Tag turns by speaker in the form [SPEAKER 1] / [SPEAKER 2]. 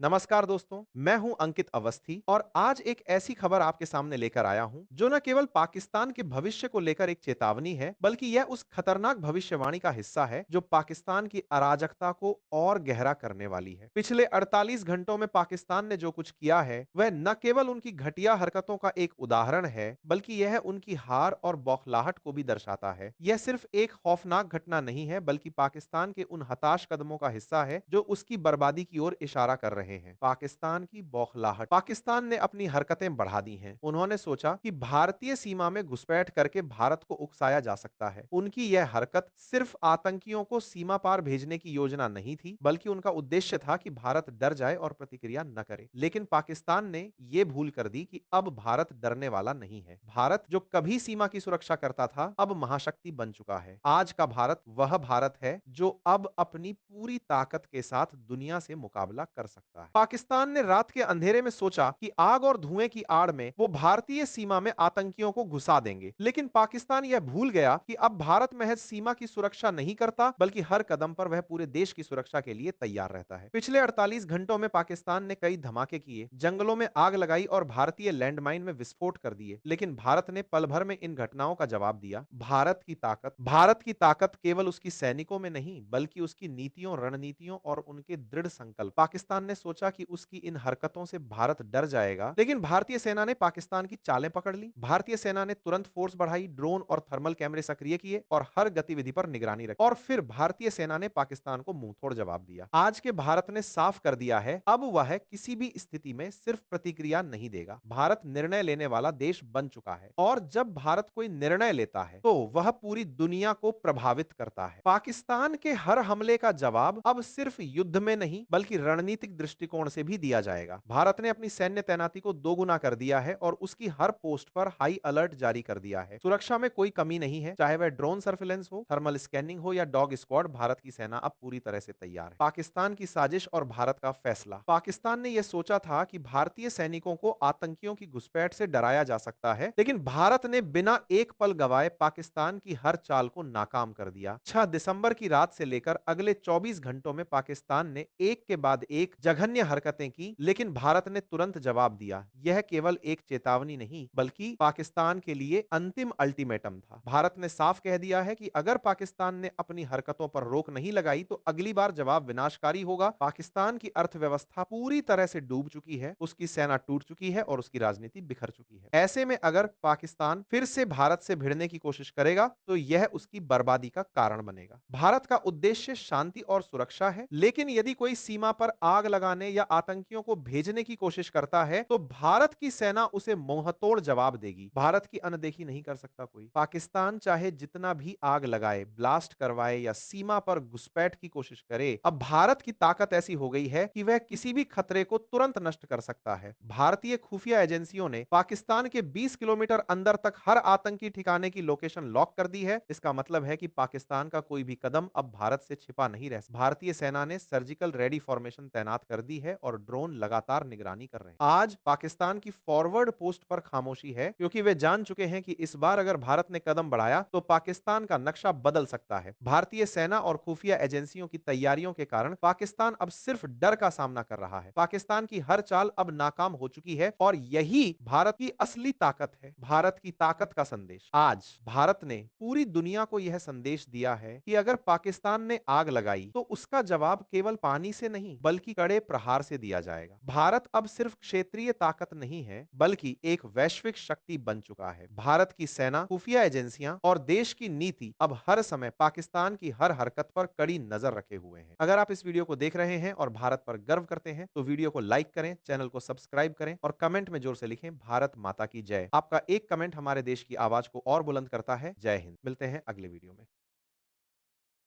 [SPEAKER 1] नमस्कार दोस्तों, मैं हूं अंकित अवस्थी और आज एक ऐसी खबर आपके सामने लेकर आया हूं जो न केवल पाकिस्तान के भविष्य को लेकर एक चेतावनी है, बल्कि यह उस खतरनाक भविष्यवाणी का हिस्सा है जो पाकिस्तान की अराजकता को और गहरा करने वाली है। पिछले 48 घंटों में पाकिस्तान ने जो कुछ किया है, वह न केवल उनकी घटिया हरकतों का एक उदाहरण है, बल्कि यह उनकी हार और बौखलाहट को भी दर्शाता है। यह सिर्फ एक खौफनाक घटना नहीं है, बल्कि पाकिस्तान के उन हताश कदमों का हिस्सा है जो उसकी बर्बादी की ओर इशारा कर रहे हैं। पाकिस्तान की बौखलाहट। पाकिस्तान ने अपनी हरकतें बढ़ा दी हैं। उन्होंने सोचा कि भारतीय सीमा में घुसपैठ करके भारत को उकसाया जा सकता है। उनकी यह हरकत सिर्फ आतंकियों को सीमा पार भेजने की योजना नहीं थी, बल्कि उनका उद्देश्य था कि भारत डर जाए और प्रतिक्रिया न करे। लेकिन पाकिस्तान ने यह भूल कर दी कि अब भारत डरने वाला नहीं है। भारत जो कभी सीमा की सुरक्षा करता था, अब महाशक्ति बन चुका है। आज का भारत वह भारत है जो अब अपनी पूरी ताकत के साथ दुनिया से मुकाबला कर सकता है। पाकिस्तान ने रात के अंधेरे में सोचा कि आग और धुएं की आड़ में वो भारतीय सीमा में आतंकियों को घुसा देंगे, लेकिन पाकिस्तान यह भूल गया कि अब भारत महज सीमा की सुरक्षा नहीं करता, बल्कि हर कदम पर वह पूरे देश की सुरक्षा के लिए तैयार रहता है। पिछले 48 घंटों में पाकिस्तान ने कई धमाके किए, जंगलों में आग लगाई और भारतीय लैंडमाइन में विस्फोट कर दिए, लेकिन भारत ने पल भर में इन घटनाओं का जवाब दिया। भारत की ताकत केवल उसकी सैनिकों में नहीं, बल्कि उसकी नीतियों, रणनीतियों और उनके दृढ़ संकल्प। पाकिस्तान ने सोचा कि उसकी इन हरकतों से भारत डर जाएगा, लेकिन भारतीय सेना ने पाकिस्तान की चालें पकड़ ली। भारतीय सेना ने तुरंत फोर्स बढ़ाई, ड्रोन और थर्मल कैमरे सक्रिय किए और हर गतिविधि पर निगरानी रखी। और फिर भारतीय सेना ने पाकिस्तान को मुंहतोड़ जवाब दिया। आज के भारत ने साफ कर दिया है, अब वह किसी भी स्थिति में सिर्फ प्रतिक्रिया नहीं देगा। भारत निर्णय लेने वाला देश बन चुका है और जब भारत कोई निर्णय लेता है तो वह पूरी दुनिया को प्रभावित करता है। पाकिस्तान के हर हमले का जवाब अब सिर्फ युद्ध में नहीं, बल्कि रणनीतिक दृष्टिकोण से भी दिया जाएगा। भारत ने अपनी सैन्य तैनाती को दोगुना कर दिया है और उसकी हर पोस्ट पर हाई अलर्ट जारी कर दिया है। सुरक्षा में कोई कमी नहीं है, चाहे वह ड्रोन सर्विलेंस हो, थर्मल स्कैनिंग हो या डॉग स्क्वाड। भारत की सेना अब पूरी तरह से तैयार है। पाकिस्तान की साजिश और भारत का फैसला। पाकिस्तान ने यह सोचा था कि भारतीय सैनिकों को आतंकियों की घुसपैठ से डराया जा सकता है, लेकिन भारत ने बिना एक पल गवाए पाकिस्तान की हर चाल को नाकाम कर दिया। 6 दिसंबर की रात से लेकर अगले 24 घंटों में पाकिस्तान ने एक के बाद एक जघन्य हरकतें की, लेकिन भारत ने तुरंत जवाब दिया। यह केवल एक चेतावनी नहीं, बल्कि पाकिस्तान के लिए अंतिम अल्टीमेटम था। भारत ने साफ कह दिया है कि अगर पाकिस्तान ने अपनी हरकतों पर रोक नहीं लगाई तो अगली बार जवाब विनाशकारी होगा। पाकिस्तान की अर्थव्यवस्था पूरी तरह से डूब चुकी है, उसकी सेना टूट चुकी है और उसकी राजनीति बिखर चुकी है। ऐसे में अगर पाकिस्तान फिर से भारत से भिड़ने की कोशिश करेगा तो यह उसकी बर्बादी का कारण बनेगा। भारत का उद्देश्य शांति और सुरक्षा है, लेकिन यदि कोई सीमा पर आग लगाने या आतंकियों को भेजने की कोशिश करता है तो भारत की सेना उसे मुंहतोड़ जवाब देगी। भारत की अनदेखी नहीं कर सकता कोई। पाकिस्तान चाहे जितना भी आग लगाए, ब्लास्ट करवाए या सीमा पर घुसपैठ की कोशिश करे, अब भारत की ताकत ऐसी हो गई है कि वह किसी भी खतरे को तुरंत नष्ट कर सकता है। भारतीय खुफिया एजेंसियों ने पाकिस्तान के 20 किलोमीटर अंदर तक हर आतंकी ठिकाने की लोकेशन लॉक कर दी है। इसका मतलब है कि पाकिस्तान का कोई भी कदम अब भारत से छिपा नहीं रह सकता। भारतीय सेना ने सर्जिकल रेडी फॉर्मेशन तैनात कर दी है और ड्रोन लगातार निगरानी कर रहे हैं। आज पाकिस्तान की फॉरवर्ड पोस्ट पर खामोशी है, क्योंकि वे जान चुके हैं कि इस बार अगर भारत ने कदम बढ़ाया तो पाकिस्तान का नक्शा बदल सकता है। भारतीय सेना और खुफिया एजेंसियों की तैयारियों के कारण पाकिस्तान अब सिर्फ डर का सामना कर रहा है। पाकिस्तान की हर चाल अब नाकाम हो चुकी है और यही भारत की असली ताकत है। भारत की ताकत का संदेश। आज भारत ने पूरी दुनिया को यह संदेश दिया है कि अगर पाकिस्तान ने आग लगाई तो उसका जवाब केवल पानी से नहीं, बल्कि कड़े प्रहार से दिया जाएगा। भारत अब सिर्फ क्षेत्रीय ताकत नहीं है, बल्कि एक वैश्विक शक्ति बन चुका है। भारत की सेना, खुफिया एजेंसियां और देश की नीति अब हर समय पाकिस्तान की हर हरकत पर कड़ी नजर रखे हुए हैं। अगर आप इस वीडियो को देख रहे हैं और भारत पर गर्व करते हैं तो वीडियो को लाइक करें, चैनल को सब्सक्राइब करें और कमेंट में जोर से लिखें, भारत माता की जय। आपका एक कमेंट हमारे देश की आवाज को और बुलंद करता है। जय हिंद। मिलते हैं अगले वीडियो में।